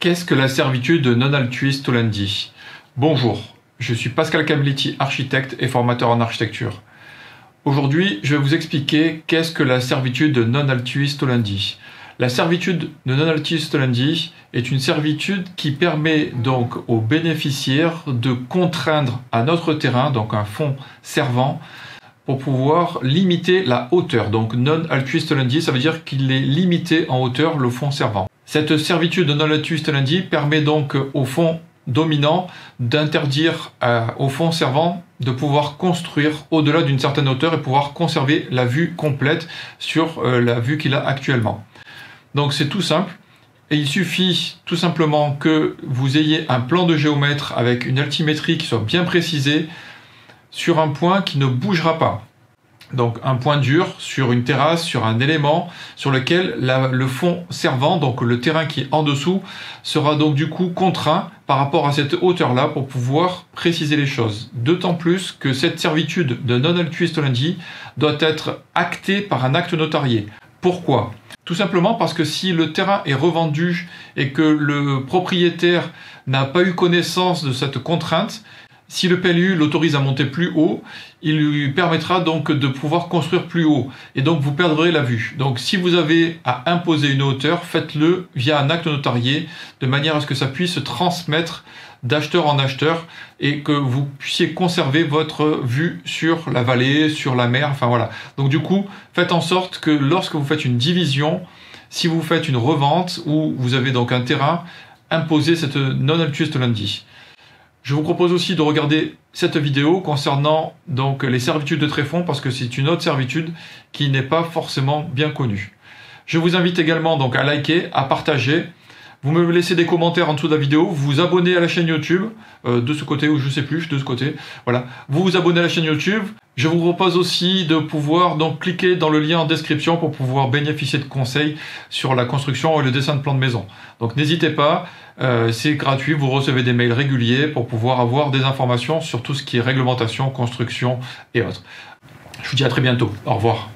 Qu'est-ce que la servitude non altruiste Tolendi? Bonjour, je suis Pascal Camilletti, architecte et formateur en architecture. Aujourd'hui, je vais vous expliquer qu'est-ce que la servitude non altruiste Tolendi. La servitude de non altruiste Tolendi est une servitude qui permet donc aux bénéficiaires de contraindre à notre terrain, donc un fonds servant, pour pouvoir limiter la hauteur. Donc non altruiste Tolendi, ça veut dire qu'il est limité en hauteur le fonds servant. Cette servitude non altruiste Tolendi permet donc au fonds dominant d'interdire au fonds servant de pouvoir construire au-delà d'une certaine hauteur et pouvoir conserver la vue complète sur la vue qu'il a actuellement. Donc c'est tout simple. Et il suffit tout simplement que vous ayez un plan de géomètre avec une altimétrie qui soit bien précisée sur un point qui ne bougera pas. Donc un point dur sur une terrasse, sur un élément sur lequel le fond servant, donc le terrain qui est en dessous, sera donc du coup contraint par rapport à cette hauteur-là pour pouvoir préciser les choses. D'autant plus que cette servitude de non altruiste Tolendi doit être actée par un acte notarié. Pourquoi ? Tout simplement parce que si le terrain est revendu et que le propriétaire n'a pas eu connaissance de cette contrainte, si le PLU l'autorise à monter plus haut, il lui permettra donc de pouvoir construire plus haut et donc vous perdrez la vue. Donc si vous avez à imposer une hauteur, faites-le via un acte notarié de manière à ce que ça puisse se transmettre d'acheteur en acheteur et que vous puissiez conserver votre vue sur la vallée, sur la mer, enfin voilà. Donc du coup, faites en sorte que lorsque vous faites une division, si vous faites une revente ou vous avez donc un terrain, imposez cette non altruiste Tolendi. Je vous propose aussi de regarder cette vidéo concernant donc les servitudes de tréfonds parce que c'est une autre servitude qui n'est pas forcément bien connue. Je vous invite également donc à liker, à partager. Vous me laissez des commentaires en dessous de la vidéo, vous vous abonnez à la chaîne YouTube, de ce côté ou je sais plus, de ce côté. Voilà, vous vous abonnez à la chaîne YouTube. Je vous propose aussi de pouvoir donc cliquer dans le lien en description pour pouvoir bénéficier de conseils sur la construction et le dessin de plan de maison. Donc n'hésitez pas, c'est gratuit, vous recevez des mails réguliers pour pouvoir avoir des informations sur tout ce qui est réglementation, construction et autres. Je vous dis à très bientôt, au revoir.